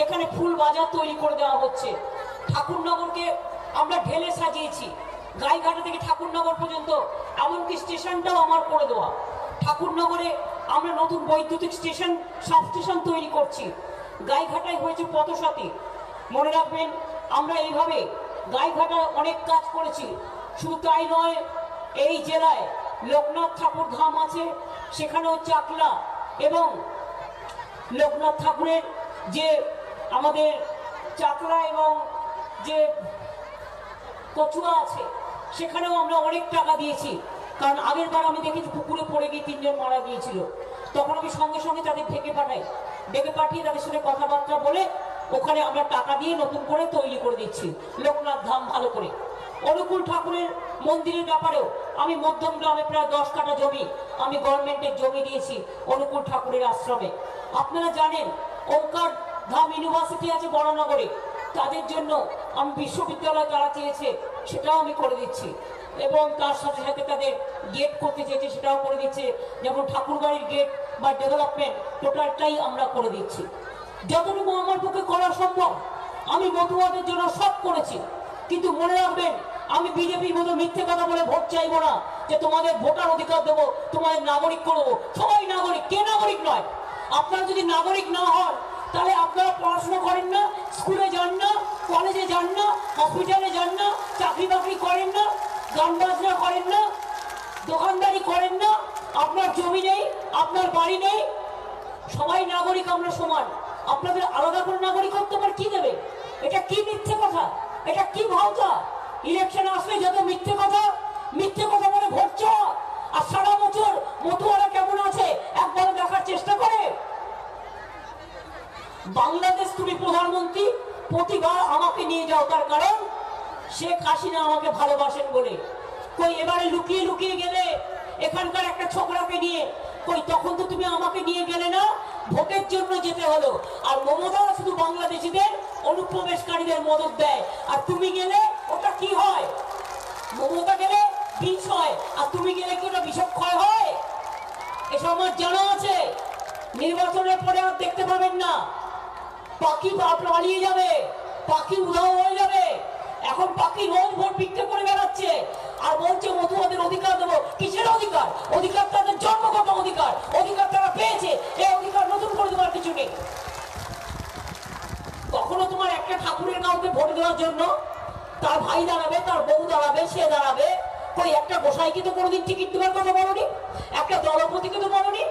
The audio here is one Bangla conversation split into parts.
এখানে ফুল বাজার তৈরি করে দেওয়া হচ্ছে। ঠাকুরনগরকে আমরা ঢেলে সাজিয়েছি, গাইঘাটা থেকে ঠাকুরনগর পর্যন্ত, এমনকি স্টেশনটাও আমার করে দেওয়া। ঠাকুরনগরে আমরা নতুন বৈদ্যুতিক স্টেশন, সাব স্টেশন তৈরি করছি। গাইঘাটায় হয়েছে পথসাথী, মনে রাখবেন। আমরা এইভাবে গাইঘাটায় অনেক কাজ করেছি। শুধু তাই নয়, এই জেলায় লোকনাথ ঠাকুর ধাম আছে, সেখানেও চাকলা এবং লোকনাথ ঠাকুরের যে আমাদের চাকলা এবং যে কচুয়া আছে, সেখানেও আমরা অনেক টাকা দিয়েছি। কারণ আগের বার আমি দেখেছি পুকুরে পড়ে গিয়ে 3 জন মারা গিয়েছিল, তখন আমি সঙ্গে সঙ্গে তাদের ডেকে পাঠিয়ে তাদের সাথে কথাবার্তা বলে ওখানে আমরা টাকা দিয়ে নতুন করে তৈরি করে দিচ্ছি লোকনাথ ধাম ভালো করে। অনুকূল ঠাকুরের মন্দিরের ব্যাপারেও আমি মধ্যম গ্রামে প্রায় 10 কাঠা জমি আমি গভর্নমেন্টের জমি দিয়েছি অনুকূল ঠাকুরের আশ্রমে। আপনারা জানেন ওঙ্কার ধাম ইউনিভার্সিটি আছে বড়নগরে, তাদের জন্য আমি বিশ্ববিদ্যালয় যারা চেয়েছে সেটাও আমি করে দিচ্ছি, এবং তার সাথে সাথে তাদের গেট করতে চেয়েছে সেটাও করে দিচ্ছে। যেমন ঠাকুরবাড়ির গেট বা ডেভেলপমেন্ট টোটালটাই আমরা করে দিচ্ছি। যতটুকু আমার পক্ষে করা সম্ভব আমি মতুয়াদের জন্য সব করেছি। কিন্তু মনে রাখবেন, আমি বিজেপির মতো মিথ্যে কথা বলে ভোট চাইবো না যে তোমাদের ভোটার অধিকার দেবো, তোমাদের নাগরিক করবো। সবাই নাগরিক, কে নাগরিক নয়? আপনারা যদি নাগরিক না হন তাহলে আপনারা পড়াশোনা করেন না, স্কুলে যান না, কলেজে যান না, হসপিটালে যান না, চাকরি বাকরি করেন না, গান বাজনা করেন না, দোকানদারি করেন না, আপনার জমি নেই, আপনার বাড়ি নেই। সবাই নাগরিক, আমরা সমান। আপনাদের আলাদা করে নাগরিকত্ব আবার কি দেবে? এটা কি মিথ্যে কথা? এটা কি ভাওতা? ইলেকশন আসলে যত মিথ্যে কথা বলে ভোট চাওয়া, আর সারা বছর মতুয়ারা কেমন আছে একবার দেখার চেষ্টা করে। বাংলাদেশ তুমি প্রধানমন্ত্রী প্রতিবার আমাকে নিয়ে যাও, তার কারণ শেখ হাসিনা আমাকে ভালোবাসেন বলে। কই এবারে লুকিয়ে লুকিয়ে গেলে এখানকার একটা ছোকরাকে নিয়ে, কই তখন তো তুমি আমাকে নিয়ে গেলে না, ভোটের জন্য যেতে হলো। আর মমতা শুধু বাংলাদেশিদের অনুপ্রবেশকারীদের মদত দেয়, আর তুমি গেলে ওটা কি হয়? মমতা গেলে বিষ হয়, আর তুমি গেলে কি ওটা বিষক্ষয় হয়? এসব আমার জানা আছে। নির্বাচনের পরে আর দেখতে পাবেন না, পাখি পালিয়ে যাবে, পাখি উধাও হয়ে যাবে। এখন পাখি রোজ ভোট বিক্রি করে বেড়াচ্ছে আর বলছে মতুয়াদের অধিকার দেবো। কিসের অধিকার? অধিকার তাদের জন্মগত অধিকার, অধিকার তারা পেয়েছে, এই অধিকার নতুন করে দেওয়ার কিছু নেই। কখনো তোমার একটা ঠাকুরের কাউকে ভোট দেওয়ার জন্য তার ভাই দাঁড়াবে, তার বউ দাঁড়াবে, সে দাঁড়াবে। কই একটা গোসাইকে তো কোনোদিন টিকিট দেওয়ার কথা বলনি, একটা দলপতিকে তো বলনি,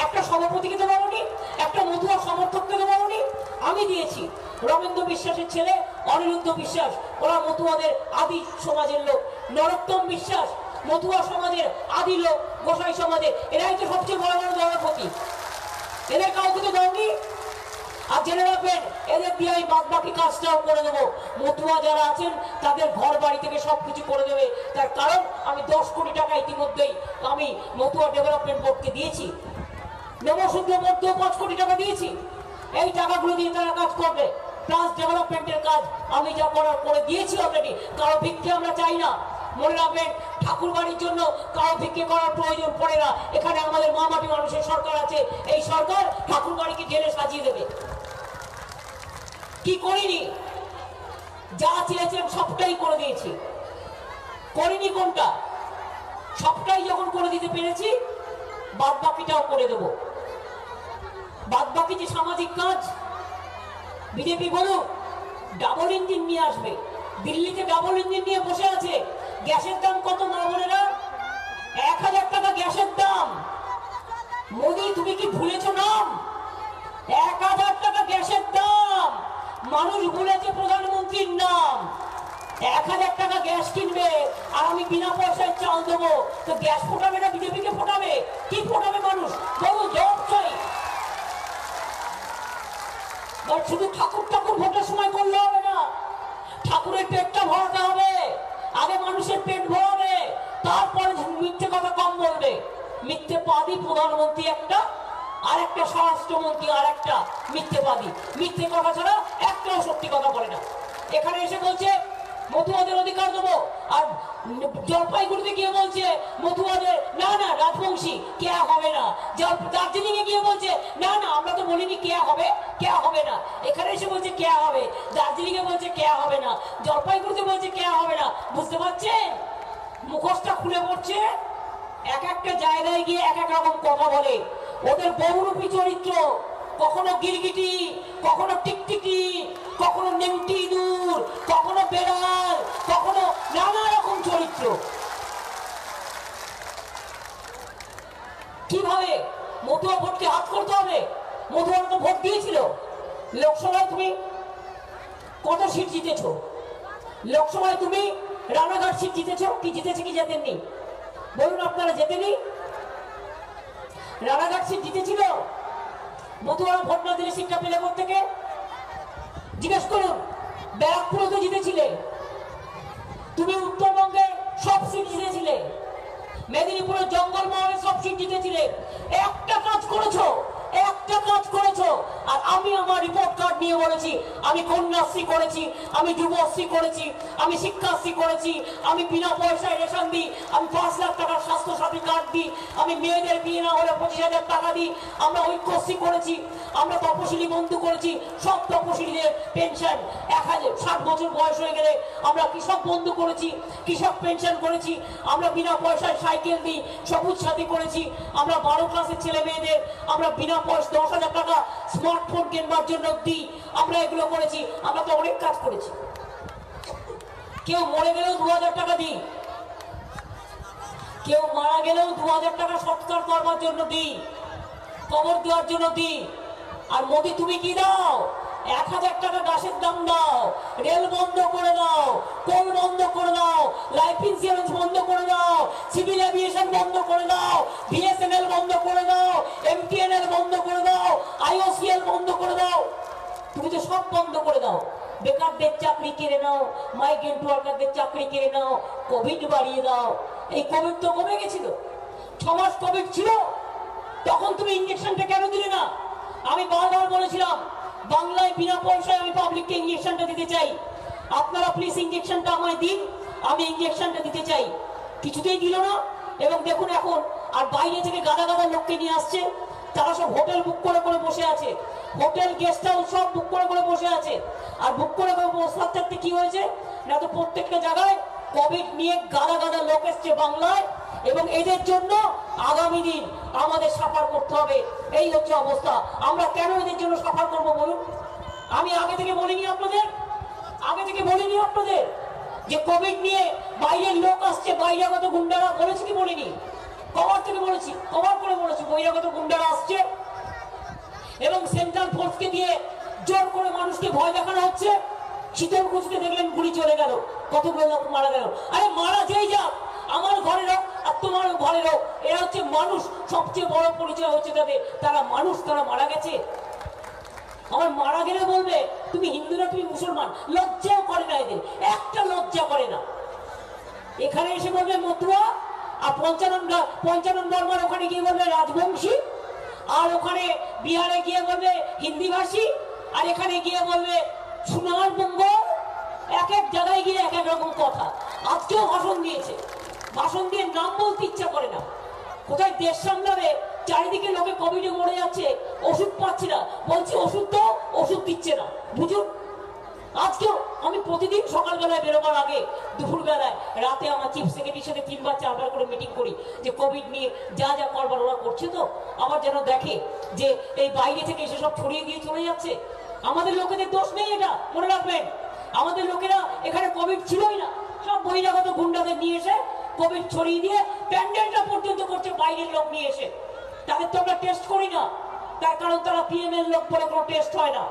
একটা সভাপতিকে তো বলনি, একটা মতুয়া সমর্থককে তো বলনি। আমি দিয়েছি। রবীন্দ্র বিশ্বাসের ছেলে অনিরুদ্ধ বিশ্বাস, ওরা মতুয়াদের আদি সমাজের লোক। নরোত্তম বিশ্বাস মতুয়া সমাজের আদি লোক, গোসাই সমাজের। এরাই তো সবচেয়ে বড় বড় দলপতি। এদের কাউকে তো দাওনি। আর জেনে রাখবেন, এদের দিয়ে আমি বাদ বাকি কাজটাও করে দেবো। মতুয়া যারা আছেন তাদের ঘর বাড়ি থেকে সবকিছু করে দেবে। তার কারণ আমি 10 কোটি টাকা ইতিমধ্যেই আমি মতুয়া ডেভেলপমেন্ট বোর্ডকে দিয়েছি। নবশুদ্ধ বোর্ডকেও 5 কোটি টাকা দিয়েছি। এই টাকাগুলো দিয়ে তারা কাজ করবে, প্লাস ডেভেলপমেন্টের কাজ আমি যা করার করে দিয়েছি অলরেডি। কারো ভিক্ষে আমরা চাই না। মনে রাখবেন, ঠাকুর বাড়ির জন্য কারো ভিক্ষে করার প্রয়োজন পড়ে না। এখানে আমাদের মামাটি মানুষের সরকার আছে, এই সরকার ঠাকুর বাড়িকে জেলে সাজিয়ে দেবে। কি করিনি? যা চেয়েছিলাম সবটাই করে দিয়েছি। করিনি কোনটা? সবটাই যখন করে দিতে পেরেছি, বাদ বাকিটাও করে দেবো। বাদ বাকি যে সামাজিক কাজ, বিজেপি বলুক ডাবল ইঞ্জিন নিয়ে আসবে। দিল্লিতে ডাবল ইঞ্জিন নিয়ে বসে আছে। গ্যাসের দাম কত মা বোনেরা? 1000 টাকা গ্যাসের দাম। মোদি তুমি কি ভুলেছো নাম? 1000 টাকা গ্যাসের দাম। মানুষ ভুলেছে প্রধানমন্ত্রীর নাম। 1000 টাকা গ্যাস কিনবে আর আমি বিনা পয়সায় চাল দেবো। তো গ্যাস ফোটাবে না বিজেপিকে ফোটাবে? কি ফোটাবে মানুষ? বলুন, জবাব চাই। শুধু ঠাকুর ভোটের সময় করলে হবে না, ঠাকুরের পেটটা ভরাতে হবে। আগে মানুষের পেট ভরাবে, তারপরে মিথ্যে কথা কম বলবে। মিথ্যেবাদী প্রধানমন্ত্রী একটা, আর একটা স্বরাষ্ট্রমন্ত্রী আর একটা মিথ্যেবাদী। মিথ্যে কথা ছাড়া একটাও সত্যি কথা বলে না। এখানে এসে বলছে মতুয়াদের অধিকার দেবো, আর জলপাইগুড়িতে গিয়ে বলছে মতুয়াদের না না রাজবংশী কেয়া হবে না, দার্জিলিং এ গিয়ে বলছে না না আমরা তো বলিনি কেয়া হবে, কেয়া হবে না, এখানে এসে বলছে কেয়া হবে, দার্জিলিং এ বলছে কেয়া হবে না, জলপাইগুড়িতে বলছে কেয়া হবে না। বুঝতে পারছেন মুখোশটা খুলে পড়ছে, এক একটা জায়গায় গিয়ে এক এক রকম কথা বলে। ওদের বহুরূপী চরিত্র, কখনো গিরগিটি, কখনো টিকটিকি, কখনো নেংটি ইঁদুর, কখনো বেড়াল, কখনো নানা রকম চরিত্র। কিভাবে মতুয়া ভোটকে হাত করতে হবে? মতুয়া তো ভোট দিয়েছিল লোকসভায়। তুমি কত সিট জিতেছ লোকসভায়? তুমি রানাঘাট সিট জিতেছ কি? জিতেছে কি জেতেননি? বলুন আপনারা, জেতেনি? রানাঘাট সিট জিতেছিল? মতুয়ারা ভোট না দিলে সিটটা পেলে থেকে? জিজ্ঞেস করুন। ব্যারাকপুরে তো জিতেছিলে তুমি, উত্তরবঙ্গে সব সিট জিতেছিলে, মেদিনীপুরের জঙ্গলমহলে সব সিট জিতেছিলে। একটা কাজ করেছো, একটা কাজ করেছো। আর আমি আমার রিপোর্ট কার্ড নিয়ে বলেছি আমি কন্যাশ্রী করেছি, আমি যুবশ্রী করেছি, আমি শিক্ষাশ্রী করেছি, আমি বিনা পয়সায় রেশন দিই, আমি 5 লাখ টাকার স্বাস্থ্য সাথী কার্ড দিই, আমি মেয়েদের বিয়ে না হলে 25,000 টাকা দিই, আমরা ঐক্যশ্রী করেছি, আমরা তপশিলি বন্ধু করেছি, সব তপশিলীদের পেনশন 60 বছর বয়স হয়ে গেলে আমরা কৃষক বন্ধু করেছি, কৃষক পেনশন করেছি, আমরা বিনা পয়সায় সাইকেল দিই, সবুজ সাথী করেছি, আমরা 12 ক্লাসের ছেলে মেয়েদের আমরা বিনা পয়সা 10,000 টাকা স্মার্টফোন কেনবার জন্য দিই, আমরা এগুলো করেছি। আমরা তো অনেক কাজ করেছি। কেউ মরে গেলেও 2000 টাকা দিই, কেউ মারা গেলেও 2000 টাকা সৎকার করবার জন্য দিই, কবর দেওয়ার জন্য দিই। আর মোদি তুমি কি দাও? 1000 টাকা গাছের দাম দাও, রেল বন্ধ করে দাও, কোল বন্ধ করে দাও, লাইফ ইন্স্যুরেন্স বন্ধ করে দাও, সিভিল এভিয়েশন বন্ধ করে দাও, বিএসএনএল বন্ধ করে দাও, এমটিএনএল বন্ধ করে দাও, আইওসিএল বন্ধ করে দাও। তুমি তো সব বন্ধ করে দাও। বেকারদের চাকরি কেড়ে নাও, মাইগ্রেন্ট ওয়ার্কারদের চাকরি কেড়ে নাও, কোভিড বাড়িয়ে দাও। এই কোভিড তো কমে গেছিল, 6 মাস কোভিড ছিল, তখন তুমি ইঞ্জেকশনটা কেন দিলে না? আমি বারবার বলেছিলাম বাংলায় বিনা পয়সায় আমি পাবলিককে ইঞ্জেকশনটা দিতে চাই, আপনারা প্লিজ ইঞ্জেকশনটা আমায় দিন, আমি ইঞ্জেকশনটা দিতে চাই। কিছুতেই দিল না। এবং দেখুন এখন আর বাইরে থেকে গাদা গাদা লোককে নিয়ে আসছে, তারা সব হোটেল বুক করে করে বসে আছে, হোটেল গেস্ট হাউস সব বুক করে করে বসে আছে। আর বুক করে করে বসে থাকতে কি হয়েছে না, তো প্রত্যেকটা জায়গায় কোভিড নিয়ে গাদা গাদা লোক এসছে বাংলায়, এবং এদের জন্য আগামী দিন আমাদের সাফার করতে হবে। এই হচ্ছে অবস্থা। আমরা কেন এদের জন্য সাফার করবো বলুন? আমি আগে থেকে বলিনি আপনাদের, যে কোভিড নিয়ে বাইরের লোক আসছে, বহিরাগত গুন্ডারা, বলেছি কি বলিনি? কবার থেকে বলেছি, কবার করে বলেছি বহিরাগত গুন্ডারা আসছে, এবং সেন্ট্রাল ফোর্সকে দিয়ে জোর করে মানুষকে ভয় দেখানো হচ্ছে। শীতলকুচিতে দেখলেন গুলি চলে গেল, কতগুলো লোক মারা গেল। আরে মারা যেই যাক, আমার ঘরের হোক আর তোমার ঘরের হোক, এরা হচ্ছে মানুষ। সবচেয়ে বড় পরিচয় হচ্ছে তাদের, তারা মানুষ, তারা মারা গেছে। আমার মারা গেলে বলবে তুমি হিন্দু না তুমি মুসলমান, লজ্জাও করে না এদের, একটা লজ্জা করে না। এখানে এসে বলবে মতুয়া, আর পঞ্চানন বর্মার ওখানে গিয়ে বলবে রাজবংশী, আর ওখানে বিহারে গিয়ে বলবে হিন্দি ভাষী, আর এখানে গিয়ে বলবে সোনার মঙ্গল। এক এক জায়গায় গিয়ে এক এক রকম কথা। আজকেও ভাষণ দিয়েছে, ভাষণ দিয়ে নাম বলতে ইচ্ছা করে না। কোথায় দেশ সামলাবে? চারিদিকে লোকে কোভিডে মরে যাচ্ছে, ওষুধ পাচ্ছে না, বলছি ওষুধ তো, ওষুধ দিচ্ছে না। বুঝুন, আজকেও আমি প্রতিদিন সকালবেলায় বেরোবার আগে, দুপুর বেলায়, রাতে আমার চিফ সেক্রেটারির সাথে 3-4 করে মিটিং করি, যে কোভিড নিয়ে যা যা করবার ওরা করছে তো, আমার যেন দেখে যে এই বাইরে থেকে এসে সব ছড়িয়ে দিয়ে চলে যাচ্ছে। আমাদের লোকেদের দোষ নেই, এটা মনে রাখবেন। আমাদের লোকেরা এখানে কোভিড ছিলই না, সব বহিরাগত গুন্ডাদের নিয়ে এসে কোভিড ছড়িয়ে দিয়ে প্যান্ডেলটা পর্যন্ত করছে বাইরের লোক নিয়ে এসে। তাদের তো আমরা টেস্ট করি না, তার কারণ তারা পিএমএল লোক বলে কোনো টেস্ট হয় না।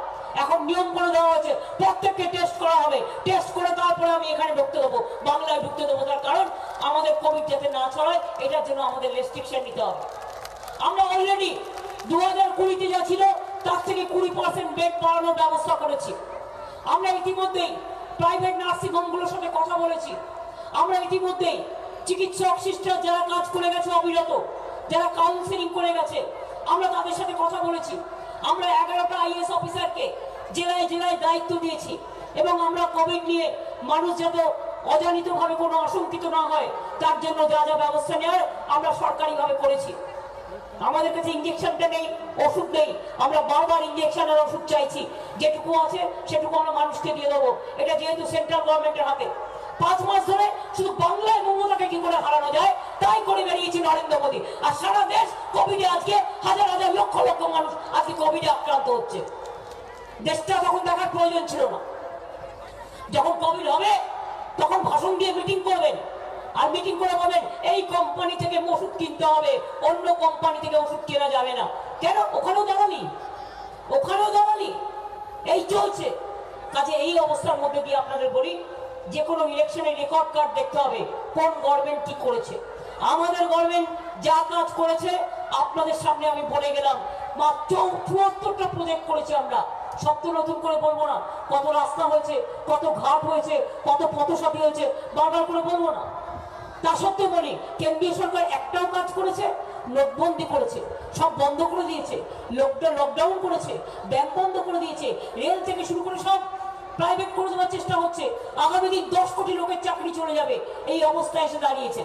এখন নিয়ম করে দেওয়া হয়েছে প্রত্যেককে টেস্ট করা হবে, টেস্ট করে তারপরে আমি এখানে ঢুকতে দেবো, বাংলায় ঢুকতে দেবো। তার কারণ আমাদের কোভিড যাতে না ছড়ায়, এটার জন্য আমাদের রেস্ট্রিকশন নিতে হবে। আমরা অলরেডি 2020-তে যা ছিল তার থেকে 20% বেড বাড়ানোর ব্যবস্থা করেছি। আমরা ইতিমধ্যেই প্রাইভেট নার্সিং হোমগুলোর সাথে কথা বলেছি। আমরা ইতিমধ্যেই চিকিৎসক সিস্টার যারা কাজ করে গেছে অবিরত, যারা কাউন্সিলিং করে গেছে, আমরা তাদের সাথে কথা বলেছি। আমরা 11টা আইএস অফিসারকে জেলায় জেলায় দায়িত্ব দিয়েছি, এবং আমরা কোভিড নিয়ে মানুষ যাতে অজানিতভাবে কোনো আশঙ্কিত না হয় তার জন্য যা যা ব্যবস্থা নেওয়ার আমরা সরকারিভাবে করেছি। আমাদের কাছে ইঞ্জেকশনটা নেই, ওষুধ নেই, আমরা বারবার ইঞ্জেকশন আর ওষুধ চাইছি। যেটুকু আছে সেটুকু আমরা মানুষকে দিয়ে দেবো। এটা যেহেতু সেন্ট্রাল গভর্নমেন্টের হাতে, 5 মাস ধরে শুধু বাংলায় মমতাকে কি করে হারানো যায় তাই করে বেরিয়েছি নরেন্দ্র মোদী। আর সারা দেশ কোভিডে আজকে হাজার হাজার লক্ষ লক্ষ মানুষ আজকে কোভিডে আক্রান্ত হচ্ছে। দেশটা তখন দেখার প্রয়োজন ছিল না। যখন কোভিড হবে তখন ভাষণ দিয়ে মিটিং করবেন, আর মিটিং করে বলবেন এই কোম্পানি থেকে ওষুধ কিনতে হবে, অন্য কোম্পানি থেকে ওষুধ কেনা যাবে না। কেন? ওখানেও দাঁড়ালি, ওখানেও দাঁড়ালি, এই চলছে। কাজে এই অবস্থার মধ্যে দিয়ে আপনাদের বলি, যে কোনো ইলেকশনের রেকর্ড কার্ড দেখতে হবে কোন গভর্নমেন্ট কি করেছে। আমাদের গভর্নমেন্ট যা কাজ করেছে আপনাদের সামনে আমি বলে গেলাম। মাত্র 74টা প্রজেক্ট করেছি আমরা। সব তো নতুন করে বলবো না। কত রাস্তা হয়েছে, কত ঘাট হয়েছে, কত পথসাথী হয়েছে, বারবার করে বলবো না। তা সত্ত্বেও বলি, কেন্দ্রীয় সরকার একটাও কাজ করেছে? নোটবন্দি করেছে, সব বন্ধ করে দিয়েছে, লকডাউন করেছে, ব্যাংক বন্ধ করে দিয়েছে, রেল থেকে শুরু করে সব প্রাইভেট করে দেওয়ার চেষ্টা হচ্ছে। আগামী দিন 10 কোটি লোকের চাকরি চলে যাবে, এই অবস্থায় এসে দাঁড়িয়েছে।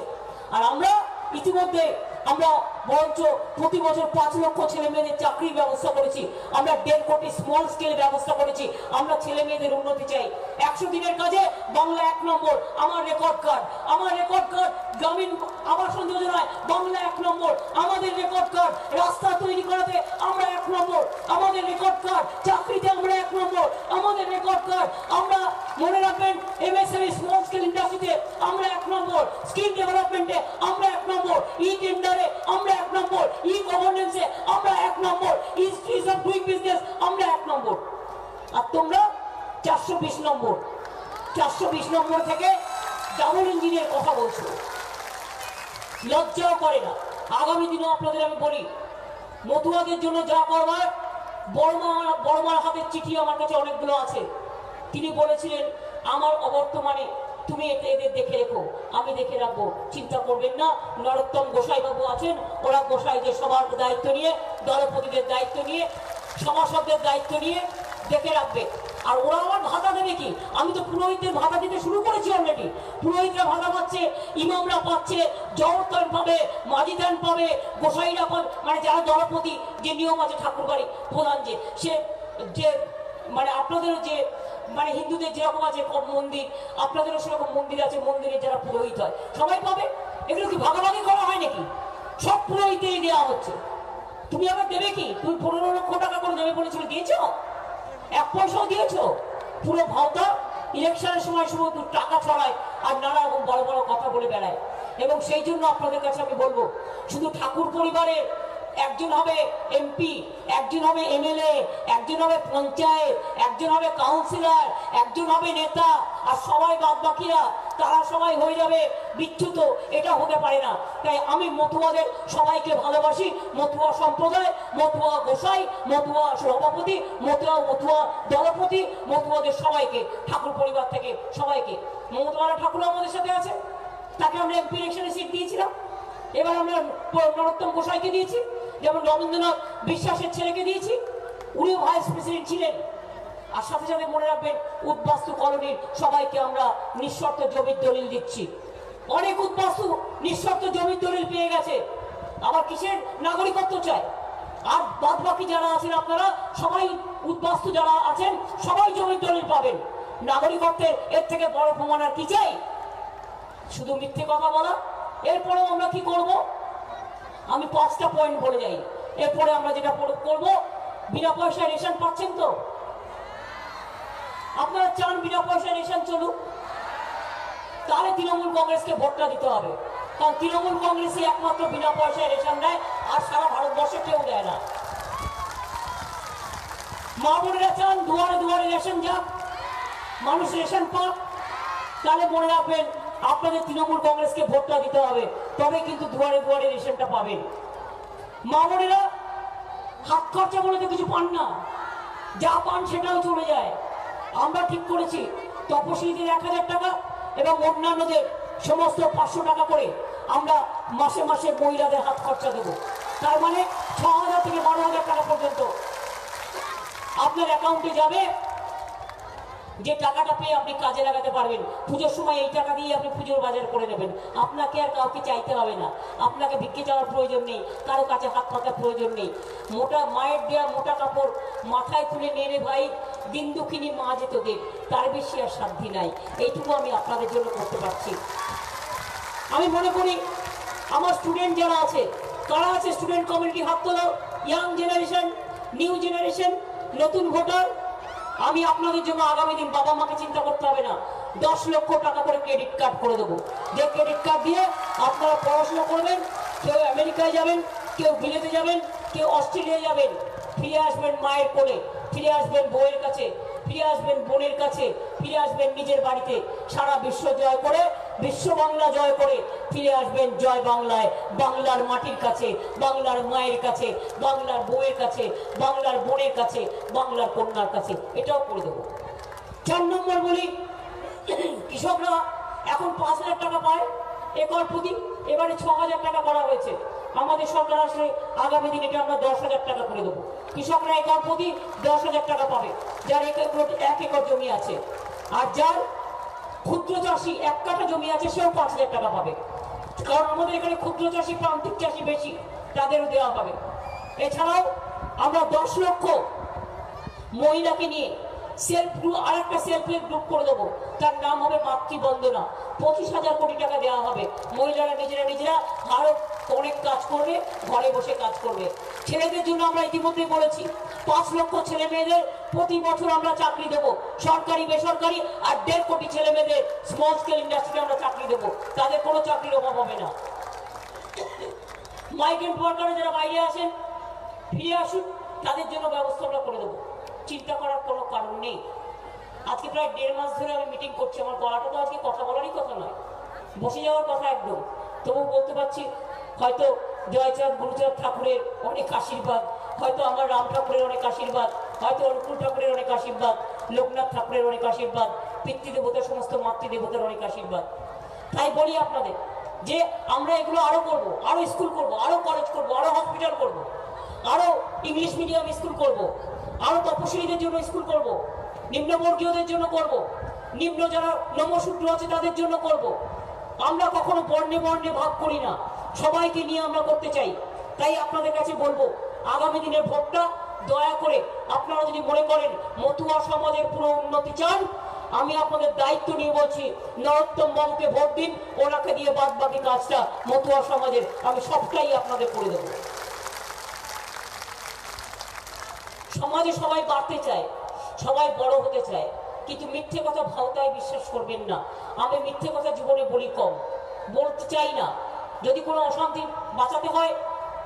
আর আমরা ইতিমধ্যে আমরা বরঞ্চ প্রতি বছর 5 লক্ষ ছেলে মেয়েদের চাকরির ব্যবস্থা করেছি। আমরা 1.5 কোটি স্মল স্কেল ব্যবস্থা করেছি। আমরা ছেলে মেয়েদের উন্নতি চাই। 100 দিনের কাজে বাংলা 1 নম্বর। আমার রেকর্ড কার্ড, আমার রেকর্ড কার্ড গ্রামীণ আবাসন যোজনায় বাংলা 1 নম্বর। আমাদের রেকর্ড কার্ড রাস্তা তৈরি করাতে আমরা 1 নম্বর। আমাদের রেকর্ড কার্ড চাকরিতে আমরা 1 নম্বর। আমাদের রেকর্ড কার্ড আমরা মনে রাখবেন এমএসএমই স্মল স্কেল ইন্ডাস্ট্রিতে আমরা 1 নম্বর। স্কিল ডেভেলপমেন্টে আমরা 1 নম্বর। ই টেন্ডারে আমরা 1 নম্বর। ই গভর্নেন্সে আমরা 1 নম্বর। ইজ অফ ডুইং বিজনেস আমরা 1 নম্বর। আর তোমরা 420 নম্বর। 420 নম্বর থেকে ডাবল ইঞ্জিনের কথা বলছো, লজ্জাও করে না। আগামী দিনে আপনাদের আমি বলি, মতুয়াদের জন্য যা করবার, বড়মার হাতের চিঠি আমার কাছে অনেকগুলো আছে। তিনি বলেছিলেন আমার অবর্তমানে তুমি এদের দেখে রেখো, আমি দেখে রাখবো, চিন্তা করবেন না। নরোত্তম গোসাই বাবু আছেন, ওরা গোসাইদের সবার দায়িত্ব নিয়ে, দলপতিদের দায়িত্ব নিয়ে, সমাজদের দায়িত্ব নিয়ে দেখে রাখবে। আর ওরা আমার ভাতা দেবে কি? আমি তো পুরোহিতদের ভাতা দিতে শুরু করেছি অলরেডি। পুরোহিতরা ভাতা পাচ্ছে, ইমামরা পাচ্ছে, জওহরদান পাবে, মাজিদান পাবে, গোসাইরা পাবে। মানে যারা দলপতি, যে নিয়ম আছে ঠাকুর বাড়ি প্রধান, সে যে মানে আপনাদেরও যে মানে হিন্দুদের যেরকম আছে মন্দির, আপনাদেরও সেরকম মন্দির আছে, মন্দিরে যারা পুরোহিত হয় সবাই পাবে। এগুলো কি ভাগাভাগি করা হয় নাকি? সব পুরোহিতেই দেওয়া হচ্ছে। তুমি আবার দেবে কি? তুমি 15 লক্ষ টাকা করে দেবে বলেছিল, দিয়েছ? 1 পয়সাও দিয়েছ? পুরো ভাওতা ইলেকশনের সময় শুধু টাকা ছড়ায় আর নানা রকম বড় বড় কথা বলে বেড়ায়। এবং সেই জন্য আপনাদের কাছে আমি বলবো, শুধু ঠাকুর পরিবারের একজন হবে এমপি, একজন হবে এমএলএ, একজন হবে পঞ্চায়েত, একজন হবে কাউন্সিলর, একজন হবে নেতা, আর সবাই বাদ বাকিরা তারা সবাই হয়ে যাবে বিচ্যুত। এটা হতে পারে না। তাই আমি মতুয়াদের সবাইকে ভালোবাসি। মতুয়া সম্প্রদায়, মতুয়া গোসাই, মতুয়া সভাপতি, মতুয়া দলপতি, মতুয়াদের সবাইকে, ঠাকুর পরিবার থেকে সবাইকে। মমতা ঠাকুর আমাদের সাথে আছে, তাকে আমরা এমপি ইলেকশনে সিট দিয়েছিলাম। এবার আমরা নরোত্তম গোসাইকে দিয়েছি, যেমন রবীন্দ্রনাথ বিশ্বাসের ছেলেকে দিয়েছি, উনিও ভাইস প্রেসিডেন্ট ছিলেন। আর সাথে সাথে মনে রাখবেন, উদ্বাস্তু কলোনির সবাইকে আমরা নিঃশর্ত জমির দলিল দিচ্ছি। অনেক উদ্বাস্তু নিঃশর্ত জমির দলিল পেয়ে গেছে, আবার কিসের নাগরিকত্ব চায়। আর বাদ বাকি যারা আছেন আপনারা সবাই, উদ্বাস্তু যারা আছেন সবাই জমির দলিল পাবেন। নাগরিকত্বের এর থেকে বড় প্রমাণ আর কি চাই? শুধু মিথ্যে কথা বলা। এরপরেও আমরা কি করব? আমি 5টা পয়েন্ট বলে যাই। এরপরে আমরা যেটা করব, বিনা পয়সায় রেশন পাচ্ছেন তো? আপনারা চান বিনা পয়সায় রেশন চলুক? তাহলে তৃণমূল কংগ্রেসকে ভোটটা দিতে হবে। কারণ তৃণমূল কংগ্রেসই একমাত্র বিনা পয়সায় রেশন দেয়, আর সারা ভারতবর্ষে কেউ দেয় না। মা বোনেরা চান দুয়ারে দুয়ারে রেশন যাক, মানুষ রেশন পাক। তাহলে মনে রাখবেন, আপনাদের তৃণমূল কংগ্রেসকে ভোটটা দিতে হবে, তবে কিন্তু দুয়ারে দুয়ারে রেশনটা পাবেন। মা বোনেরা হাত খরচা বলে তো কিছু পান না, যা পান সেটাও চলে যায়। আমরা ঠিক করেছি তপশিলীদের 1000 টাকা এবং অন্যান্যদের সমস্ত 500 টাকা করে আমরা মাসে মাসে মহিলাদের হাত খরচা দেবো। তার মানে 6000 থেকে 12000 টাকা পর্যন্ত আপনার অ্যাকাউন্টে যাবে। যে টাকাটা পেয়ে আপনি কাজে লাগাতে পারবেন। পুজোর সময় এই টাকা দিয়ে আপনি পুজোর বাজার করে নেবেন, আপনাকে আর কাউকে চাইতে হবে না, আপনাকে ভিক্ষে চাওয়ার প্রয়োজন নেই, কারো কাছে হাত পাতার প্রয়োজন নেই। মোটা মায়ের দেওয়া মোটা কাপড় মাথায় তুলে নেড়ে ভাই দিন দুঃখিনী মা যে তোদের, তার বেশি আর সাধ্যি নাই। এইটুকু আমি আপনাদের জন্য করতে পারছি। আমি মনে করি আমার স্টুডেন্ট যারা আছে, কারা আছে স্টুডেন্ট কমিউনিটি, হাত তোলো। ইয়াং জেনারেশন, নিউ জেনারেশন, নতুন ভোটার, আমি আপনাদের জন্য আগামী দিন বাবা মাকে চিন্তা করতে হবে না, 10 লক্ষ টাকা করে ক্রেডিট কার্ড করে দেবো। যে ক্রেডিট কার্ড দিয়ে আপনারা পড়াশোনা করবেন, কেউ আমেরিকায় যাবেন, কেউ বিলেতে যাবেন, কেউ অস্ট্রেলিয়া যাবেন, ফিরে আসবেন মায়ের কোলে, ফিরে আসবেন বউয়ের কাছে, ফিরে আসবেন বোনের কাছে, ফিরে আসবেন নিজের বাড়িতে। সারা বিশ্ব জয় করে, বিশ্ব বাংলা জয় করে ফিরে আসবেন জয় বাংলায়, বাংলার মাটির কাছে, বাংলার মায়ের কাছে, বাংলার বউয়ের কাছে, বাংলার বোনের কাছে, বাংলার কন্যার কাছে। এটাও করে দেবো। 4 নম্বর বলি, কৃষকরা এখন 5,000 টাকা পায় একর প্রতি, এবারে 6,000 টাকা করা হয়েছে। আমাদের সরকার আসলে আগামী দিনে এটা আমরা 10,000 টাকা করে দেবো। কৃষকরা একর প্রতি 10,000 টাকা পাবে, যার 1 একর জমি আছে। আর যার ক্ষুদ্র চাষি 1 কাঠা জমি আছে, সেও 5,000 টাকা পাবে। কারণ আমাদের এখানে ক্ষুদ্র চাষি, প্রান্তিক চাষি বেশি, তাদেরও দেওয়া হবে। এছাড়াও আমরা 10 লক্ষ মহিলাকে নিয়ে সেলফ গ্রুপ, আর একটা সেলফ হেল্প গ্রুপ করে দেবো, তার নাম হবে মাতৃবন্দনা। 25,000 কোটি টাকা দেওয়া হবে। মহিলারা নিজেরা আরো অনেক কাজ করবে, ঘরে বসে কাজ করবে। ছেলেদের জন্য আমরা ইতিমধ্যে বলেছি 5 লক্ষ ছেলে মেয়েদের প্রতি বছর আমরা চাকরি দেবো, সরকারি বেসরকারি, আর 1.5 কোটি ছেলে মেয়েদের স্মল স্কেল ইন্ডাস্ট্রিতে আমরা চাকরি দেবো, তাদের কোনো চাকরির অভাব হবে না। মাইগ্রেন্ট ওয়ার্কাররা যারা বাইরে আসেন ফিরে আসুন, তাদের জন্য ব্যবস্থা আমরা করে দেবো, চিন্তা করার কোনো কারণ নেই। আজকে প্রায় 1.5 মাস ধরে আমি মিটিং করছি, আমার গলাটা তো আজকে কথা বলারই কথা নয়, বসে যাওয়ার কথা একদম, তবু বলতে পারছি। হয়তো জয়চাঁদ গুরুচাঁদ ঠাকুরের অনেক আশীর্বাদ, হয়তো আমার রাম ঠাকুরের অনেক আশীর্বাদ, হয়তো অনুকূল ঠাকুরের অনেক আশীর্বাদ, লোকনাথ ঠাকুরের অনেক আশীর্বাদ, পিতৃদেবতার সমস্ত মাতৃদেবতার অনেক আশীর্বাদ। তাই বলি আপনাদের যে আমরা এগুলো আরো করব, আরো স্কুল করব, আরো কলেজ করব, আরো হসপিটাল করব, আরো ইংলিশ মিডিয়াম স্কুল করব, আরো তপশিলীদের জন্য স্কুল করব, নিম্নবর্গীয়দের জন্য করব, নিম্ন যারা নমশূদ্র আছে তাদের জন্য করব। আমরা কখনো বর্ণে বর্ণে ভাগ করি না, সবাইকে নিয়ে আমরা করতে চাই। তাই আপনাদের কাছে বলবো, আগামী দিনের ভোটটা দয়া করে আপনারা যদি মনে করেন মতুয়া সমাজের পুরো উন্নতি চান, আমি আপনাদের দায়িত্ব নিয়ে বলছি, নরোত্তম বাবুকে ভোট দিন, ওনাকে দিয়ে বাদ বাকি কাজটা মতুয়া সমাজের আমি সবটাই আপনাদের করে দেবো। সমাজে সবাই বাড়তে চায়, সবাই বড় হতে চায়, কিন্তু মিথ্যে কথা ভাওতায় বিশ্বাস করবেন না। আমি মিথ্যে কথা জীবনে বলি কম, বলতে চাই না। যদি কোনো অশান্তি বাঁচাতে হয়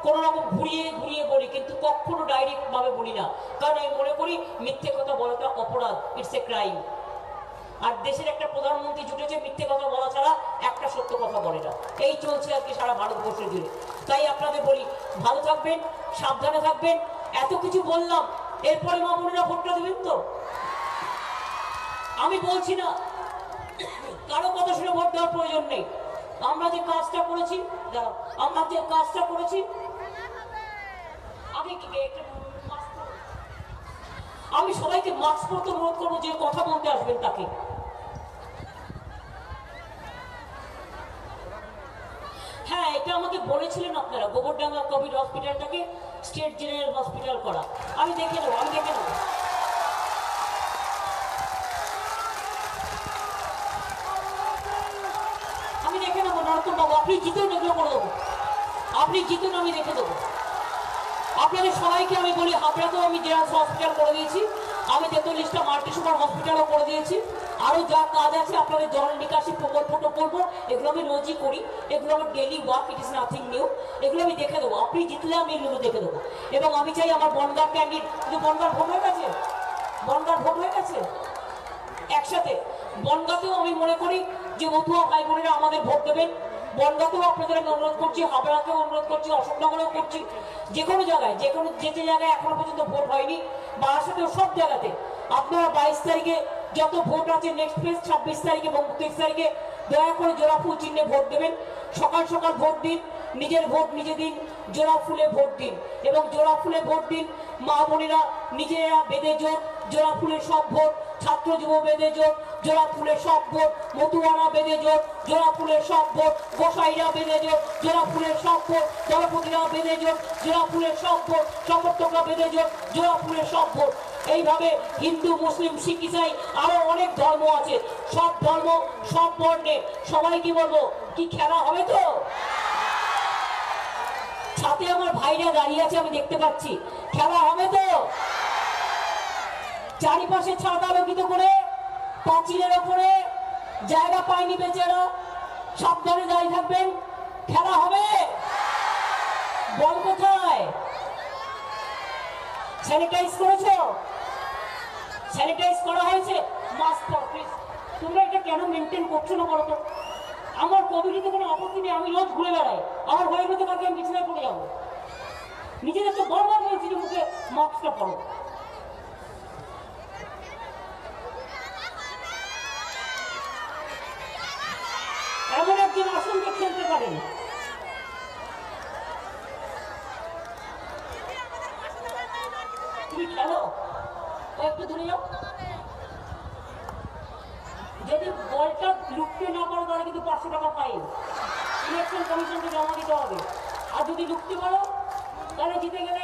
কোনো রকম ঘুরিয়ে ঘুরিয়ে বলি, কিন্তু কখনো ডাইরেক্ট ভাবে বলি না, কারণ আমি মনে করি মিথ্যে কথা বলাটা অপরাধ, ইটস এ ক্রাইম। আর দেশের একটা প্রধানমন্ত্রী জুটেছে মিথ্যে কথা বলা ছাড়া একটা সত্য কথা বলে না, এই চলছে আজকে সারা ভারতবর্ষ জুড়ে। তাই আপনাদের বলি, ভালো থাকবেন, সাবধানে থাকবেন। এত কিছু বললাম, এরপরে মা বোনেরা ভোটটা দেবেন তো? আমি বলছি না কারো কথা শুনে ভোট দেওয়ার প্রয়োজন নেই। আমরা যে কাজটা করেছি, আমি সবাইকে মাস্ক পরতে অনুরোধ করবো, যে কথা বলতে আসবেন তাকে। হ্যাঁ, এটা আমাকে বলেছিলেন আপনারা, গোবরডাঙ্গা কোভিড হসপিটালটাকে স্টেট জেনারেল হসপিটাল করা। আমি দেখে নেবো। নরোত্তম বাবু, আপনি জিতুন, এগুলো করে দেবো। আপনি জিতুন, আমি দেখে দেবো। আপনাদের সবাইকে আমি বলি, হাবড়াতেও আমি জেনারেল হসপিটাল করে দিয়েছি, আমি 43টা মাল্টি সুপার হসপিটালও করে দিয়েছি। আরো যা কাজ আছে আপনাদের জল নিকাশি প্রকল্পটা করবো, এগুলো আমি রোজই করি, এগুলো আমার daily work, it is nothing new. এগুলো আমি দেখে দেবো, আপনি জিতলে আমি এগুলো দেখে দেবো। এবং আমি চাই আমার বনগাঁ ক্যান্ডিডেট, কিন্তু বনগাঁর ভোট হয়ে গেছে, একসাথে বনগাঁতেও আমি মনে করি যে মতুয়া ভাই বোনেরা আমাদের ভোট দেবেন। বনগাঁতেও আপনাদের আমি অনুরোধ করছি, হাবড়াকেও অনুরোধ করছি, অশোকনগরেও করছি, যে কোনো জায়গায়, যে জায়গায় এখনো পর্যন্ত ভোট হয়নি, বারাসাতেও, সব জায়গাতে আপনারা 22 তারিখে যত ভোট আছে, নেক্সট ফেজ 26 তারিখে এবং 29 তারিখে দয়া করে জোড়া ফুল চিহ্নে ভোট দেবেন। সকাল সকাল ভোট দিন, নিজের ভোট নিজে দিন, জোড়া ফুলে ভোট দিন। এবং জোড়া ফুলে ভোট দিন, মা বোনেরা নিজেরা বেঁধে জোড়া ফুলের সব ভোট ছাত্র যুব বেঁধে জোট, জোড়া ফুলের সব ভোট, মতুয়ারা বেঁধে জোট, জোড়া ফুলের সব ভোট, গোসাইরা বেঁধে জোট, জোড়া ফুলের সব ভোট, দলপতিরা বেঁধে জোট, জোড়া ফুলের সব ভোট, সমর্থকরা বেঁধে জোট, জোড়া ফুলের সব ভোট। এইভাবে হিন্দু, মুসলিম, শিখ, ইসাই আরো অনেক ধর্ম আছে, সব ধর্ম সব বর্ণে সবাইকে বলবো কি খেলা হবে তো? সাথে আমার ভাইরা দাঁড়িয়ে আছে, আমি দেখতে পাচ্ছি, খেলা হবে তো? চারিপাশে ছাতা আলোকিত করে পাঁচিলের ওপরে জায়গা পায়নি বেচারা, সাবধানে দাঁড়িয়ে থাকবেন। খেলা হবে? বল কোথায়? স্যানিটাইজ করেছো? স্যানিটাইজ করা হয়েছে? মাস্ক পর প্লিজ। তোমরা এটা কেন মেনটেন করছো না বলো তো? আমার কোভিডে কোনো আপত্তি নেই, আমি রোজ ঘুরে বেড়াই, আমার হয়ে গেলে কালকে আমি বিছানায় পড়ে যাবো। নিজেদের তো বারবার বলছি যে মুখে মাস্কটা পরো। এমন একজন আসন যে খেলতে পারেন। তুমি খেলো, একটু দূরে যাও। যদি বলটা লুকতে না পারো তাহলে কিন্তু 500 টাকা ফাইন ইলেকশন কমিশনকে জমা দিতে হবে। আর যদি লুকতে পারো তাহলে জিতে গেলে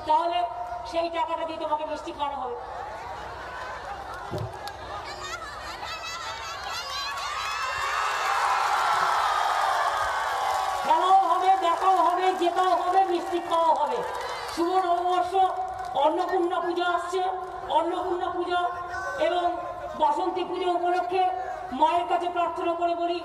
তাহলে সেই টাকাটা দিয়ে তোমাকে মিষ্টি খাওয়ানো হবে। খেলাও হবে, দেখাও হবে, জেতাও হবে, মিষ্টি খাওয়াও হবে। শুভ নববর্ষ, অন্নপূর্ণা পূজা আসছে। অন্নপূর্ণা পূজা এবং বাসন্তী পুজো উপলক্ষে মায়ের কাছে প্রার্থনা করে বলি,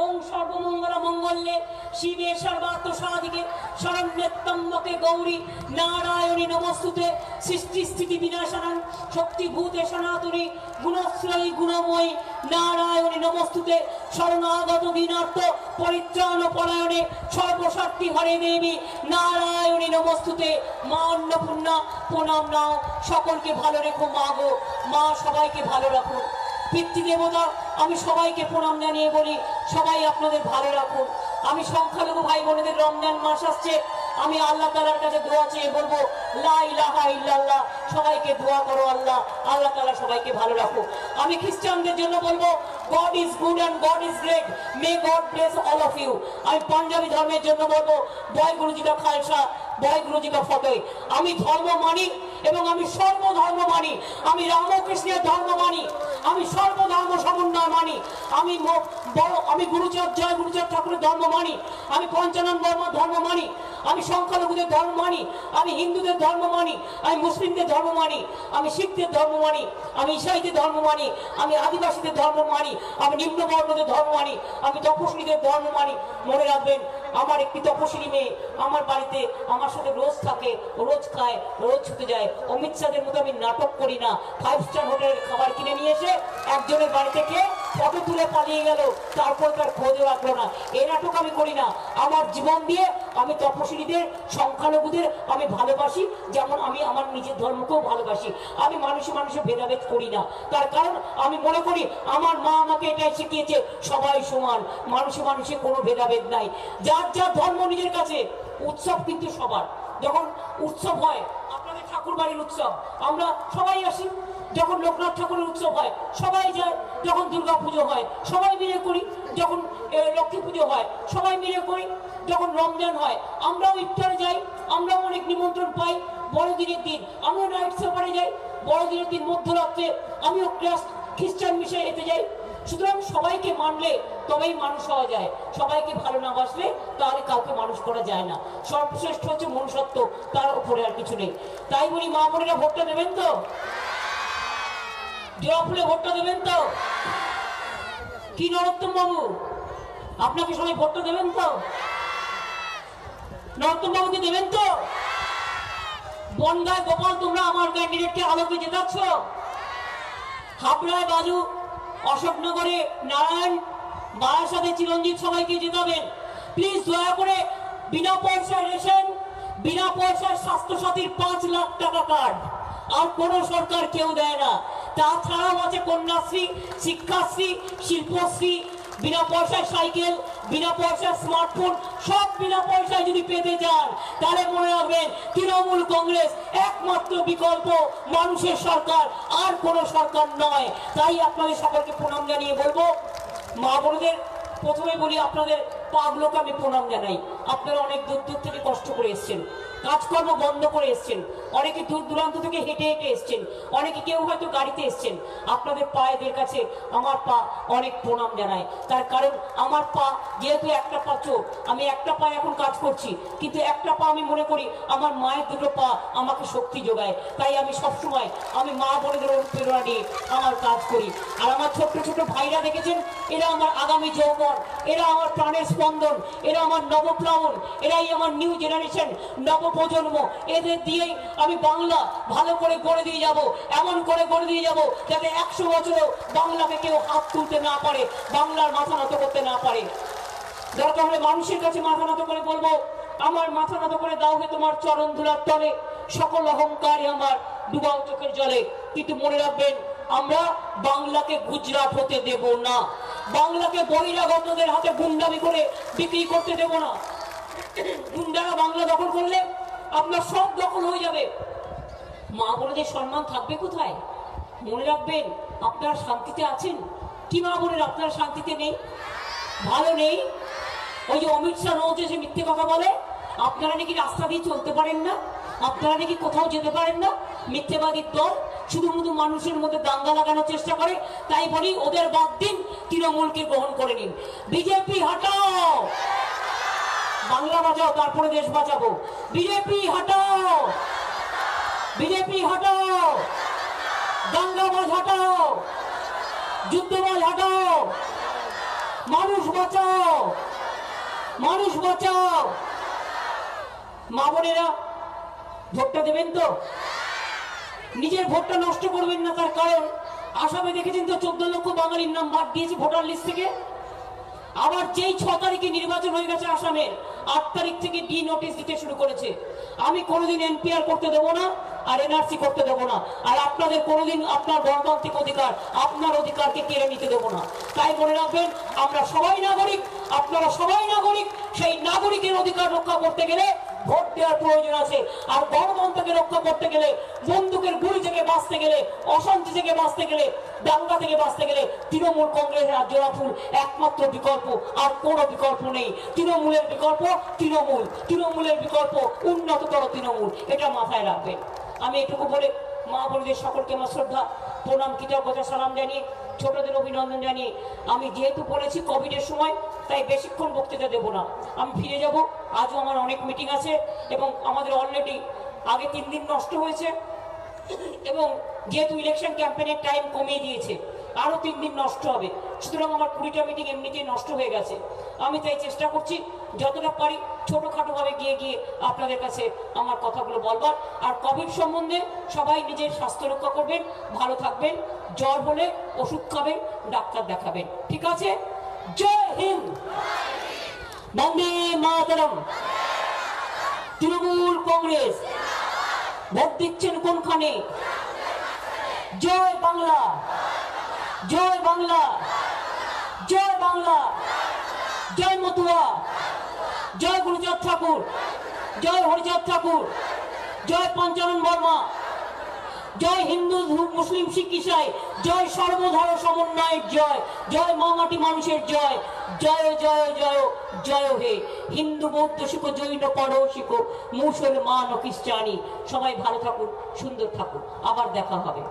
ওম সর্বমঙ্গলা মঙ্গলে শিবে সর্বার্থ সাধিকে শরণ্যত্রম্বকে গৌরী নারায়ণী নমস্তুতে সৃষ্টি স্থিতি বিনাশানাং শক্তিভূতে সনাতনী গুণশ্রয়ী গুণময়ী নারায়ণী নমস্তুতে শরণাগত দীনার্থ পরিত্রাণ পরায়ণে সর্বশক্তি হরে দেবী নারায়ণী নমস্তুতে। মা অন্নপূর্ণা প্রণাম নাও, সকলকে ভালো রেখো মা গো, মা সবাইকে ভালো রাখো। পিতৃদেবতা আমি সবাইকে প্রণাম জানিয়ে বলি, সবাই আপনাদের ভালো রাখুন। আমি সংখ্যালঘু ভাই বোনেদের রমজান মাস আসছে, আমি আল্লাহ তাআলার কাছে দোয়া চেয়ে বলবো লা ইলাহা ইল্লাল্লাহ, সবাইকে দোয়া করো আল্লাহ, আল্লাহ তাআলা সবাইকে ভালো রাখো। আমি খ্রিস্টানদের জন্য বলবো God is good and God is great, may God bless all of you. আমি পাঞ্জাবি ধর্মের জন্য বলবো বয় গুরুজি কা খালসা, বয় গুরুজি কা ফতেহ। আমি ধর্ম মানি এবং আমি সর্বধর্ম মানি, আমি রামকৃষ্ণের ধর্ম মানি, আমি সর্বধর্ম সমন্বয় মানি, আমি গুরুচাঁদ জয় গুরুচাঁদ ঠাকুরের ধর্ম মানি, আমি পঞ্চানন বর্মার ধর্ম মানি, আমি সংখ্যালঘুদের ধর্ম মানি, আমি হিন্দুদের ধর্ম মানি, আমি মুসলিমদের ধর্ম মানি, আমি শিখদের ধর্ম মানি, আমি ইসাইদের ধর্ম মানি, আমি আদিবাসীদের ধর্ম মানি, আমি নিম্নবর্ণদের ধর্ম মানি, আমি তপস্বীদের ধর্ম মানি। মনে রাখবেন, আমার একটি তপস্বী মেয়ে আমার বাড়িতে আমার সাথে রোজ থাকে, রোজ খায়, রোজ ছুটে যায়। অমিত শাহের মতো আমি নাটক করি না। 5 স্টার হোটেলের খাবার কিনে নিয়ে এসে একজনের বাড়ি থেকে ফটো তুলে পালিয়ে গেল, তারপর তার খোঁজও রাখলো না, এই নাটক আমি করি না। আমার জীবন দিয়ে আমি তপস্বীদের, সংখ্যালঘুদের আমি ভালোবাসি, যেমন আমি আমার নিজের ধর্মকেও ভালোবাসি। আমি মানুষে মানুষে ভেদাভেদ করি না, তার কারণ আমি মনে করি আমার মা আমাকে এটাই শিখিয়েছে, সবাই সমান, মানুষে মানুষে কোনো ভেদাভেদ নাই। যার যার ধর্ম নিজের কাছে। উৎসব কিন্তু সবার। যখন উৎসব হয়, আপনাদের ঠাকুর বাড়ির উৎসব, আমরা সবাই আসি। যখন লোকনাথ ঠাকুরের উৎসব হয় সবাই যায়, যখন দুর্গা পুজো হয় সবাই মিলে করি, যখন লক্ষ্মী পুজো হয় সবাই মিলে করি, যখন রমজান হয় আমরাও ইফতারে যাই, আমরাও অনেক নিমন্ত্রণ পাই। বড়দিনের দিন আমিও নাইট সাফারে যাই, বড়দিনের দিন মধ্যরাত্রে আমিও খ্রিস্টান মিশে যেতে যাই। সুতরাং সবাইকে মানলে তবেই মানুষ হওয়া যায়, সবাইকে ভালো না বাসলে তাহলে কাউকে মানুষ করা যায় না। সর্বশ্রেষ্ঠ হচ্ছে মনুষ্যত্ব, তার উপরে আর কিছু নেই। তাই বলি মা বোনেরা ভোটটা দেবেন তো? জোড়া ফুলে ভোটটা দেবেন তো? কি নরোত্তম বাবু, আপনাকে সবাই ভোটটা দেবেন তো? নরোত্তম বাবুকে দেবেন তো? বনগায় গোপাল, তোমরা আমার ক্যান্ডিডেটকে আলোকে জেতাচ্ছ। হাবড়ায় বাজু, অশোকনগরে নারায়ণ, বারাসাতে চিরঞ্জিত, সবাইকে জেতাবেন প্লিজ। দয়া করে বিনা পয়সায় রেশন, বিনা পয়সায় স্বাস্থ্যসাথীর 5 লাখ টাকা কার্ড, আর কোনো সরকার কেউ দেয় না। তাছাড়াও আছে কন্যাশ্রী, শিক্ষাশ্রী, শিল্পশ্রী, বিনা পয়সায় সাইকেল, বিনা পয়সায় স্মার্টফোন, সব বিনা পয়সায় যদি পেতে চান তাহলে মনে রাখবেন তৃণমূল কংগ্রেস একমাত্র বিকল্প, মানুষের সরকার, আর কোনো সরকার নয়। তাই আপনাদের সকলকে প্রণাম জানিয়ে বলবো, মা বোনদের প্রথমে বলি আপনাদের পাগলোকে আমি প্রণাম জানাই। আপনারা অনেক দূর দূর থেকে কষ্ট করে এসছেন, কাজকর্ম বন্ধ করে এসছেন, অনেকে দূর দূরান্ত থেকে হেঁটে হেঁটে এসছেন, অনেকে কেউ হয়তো গাড়িতে এসছেন। আপনাদের পায়েদের কাছে আমার পা অনেক প্রণাম জানায়। তার কারণ আমার পা যেহেতু একটা পা চোখ, আমি একটা পা এখন কাজ করছি, কিন্তু একটা পা আমি মনে করি আমার মায়ের দুটো পা আমাকে শক্তি যোগায়। তাই আমি সবসময় আমি মা বোনেদের অনুপ্রেরণা নিয়ে আমার কাজ করি। আর আমার ছোট্ট ছোট ভাইরা দেখেছেন, এরা আমার আগামী যৌবন, এরা আমার প্রাণের স্পন্দন, এরা আমার নবপ্লাবন, এরাই আমার নিউ জেনারেশন, নবপ্রজন্ম। এদের দিয়েই আমি বাংলা ভালো করে গড়ে দিয়ে যাব, এমন করে গড়ে দিয়ে যাব যাতে 100 বছরেও বাংলাকে কেউ হাত তুলতে না পারে, বাংলার মাথা নত করতে না পারে। দরকার হলে মানুষের কাছে মাথা নত করে বলবো, আমার মাথা নত করে দাও হে তোমার চরণ ধুলার তলে, সকল অহংকারী আমার ডুবাও চোখের জলে। কিন্তু মনে রাখবেন, আমরা বাংলাকে গুজরাট হতে দেব না, বাংলাকে বহিরাগতদের হাতে গুন্ডামি করে বিক্রি করতে দেব না। গুন্ডারা বাংলা দখল করলে আপনার সব দখল হয়ে যাবে। মা বোনেদের সম্মান থাকবে কোথায়? মনে রাখবেন, আপনারা শান্তিতে আছেন কি? মা বোনের আপনারা শান্তিতে নেই, ভালো নেই। ওই যে অমিত শাহ রোজ এসে মিথ্যে কথা বলে, আপনারা নাকি রাস্তা দিয়ে চলতে পারেন না, আপনারা নাকি কোথাও যেতে পারেন না। মিথ্যেবাদীর দল শুধু শুধু মানুষের মধ্যে দাঙ্গা লাগানোর চেষ্টা করে। তাই বলি, ওদের বাদ দিন, তৃণমূলকে গ্রহণ করে নিন। বিজেপি হটাও, বাংলা বাঁচাও, তারপরে দেশ বাঁচাবো। বিজেপি হটাও, বিজেপি হটাও, দাঙ্গাবাজ হটাও, যুদ্ধবাজ হটাও, মানুষ বাঁচাও, মানুষ বাঁচাও। মা বোনেরা ভোটটা দেবেন তো? নিজের ভোটটা নষ্ট করবেন না। তার কারণ আসামে দেখেছেন তো, 14 লক্ষ বাঙালির নাম বাদ দিয়েছে ভোটার লিস্ট থেকে। আবার যেই 6 তারিখে নির্বাচন হয়ে গেছে আসামের, 8 তারিখ থেকে ডি নোটিশ দিতে শুরু করেছে। আমি কোনোদিন এনপিআর করতে দেবো না, আর এনআরসি করতে দেবো না, আর আপনাদের কোনোদিন আপনার গণতান্ত্রিক অধিকার, আপনার অধিকারকে কেড়ে নিতে দেবো না। তাই মনে রাখবেন, আমরা সবাই নাগরিক, আপনারা সবাই নাগরিক। সেই নাগরিকের অধিকার রক্ষা করতে গেলে ভোট দেওয়ার প্রয়োজন আছে। আর গণতন্ত্রকে রক্ষা করতে গেলে, বন্দুকের গুলি থেকে বাঁচতে গেলে, অশান্তি থেকে বাঁচতে গেলে, দাঙ্গা থেকে বাঁচতে গেলে তৃণমূল কংগ্রেসের আর জোড়াফুল একমাত্র বিকল্প, আর কোনো বিকল্প নেই। তৃণমূলের বিকল্প তৃণমূল, তৃণমূলের বিকল্প উন্নততর তৃণমূল, এটা মাথায় রাখবেন। আমি এটুকু বলে মা বোনদের সকলকে আমার শ্রদ্ধা, প্রণাম, কৃতজ্ঞতা, সালাম জানিয়ে, ছোটদের অভিনন্দন জানিয়ে, আমি যেহেতু বলেছি কোভিডের সময়, তাই বেশিক্ষণ বক্তৃতা দেবো না, আমি ফিরে যাব। আজও আমার অনেক মিটিং আছে, এবং আমাদের অলরেডি আগে 3 দিন নষ্ট হয়েছে, এবং যেহেতু ইলেকশন ক্যাম্পেইনের টাইম কমিয়ে দিয়েছে, আরো 3 দিন নষ্ট হবে। সুতরাং আমার 20টা মিটিং এমনিতেই নষ্ট হয়ে গেছে। আমি তাই চেষ্টা করছি যতটা পারি ছোটখাটো ভাবে গিয়ে গিয়ে আপনাদের কাছে আমার কথাগুলো বলবার। আর কোভিড সম্বন্ধে সবাই নিজের স্বাস্থ্য রক্ষা করবেন, ভালো থাকবেন, জ্বর হলে ওষুধ খাবেন, ডাক্তার দেখাবেন, ঠিক আছে? জয় হিন্দ, বন্দে মাতরম। তৃণমূল কংগ্রেস ভোট দিচ্ছেন কোনখানে? জয় বাংলা, জয় বাংলা, জয় বাংলা, জয় মতুয়া, জয় গুরুচাঁদ ঠাকুর, জয় হরিচাঁদ ঠাকুর, জয় পঞ্চানন বর্মা, জয় হিন্দু মুসলিম শিখ ইসাই, জয় সর্বধর্ম সমন্বয়ের জয়, জয় মা মাটি মানুষের জয়, জয় জয় জয় জয় হে। হিন্দু বৌদ্ধ শিখ জৈন পারসিক মুসলমান ও খ্রিস্টানি, সবাই ভালো থাকুন, সুন্দর থাকুন, আবার দেখা হবে।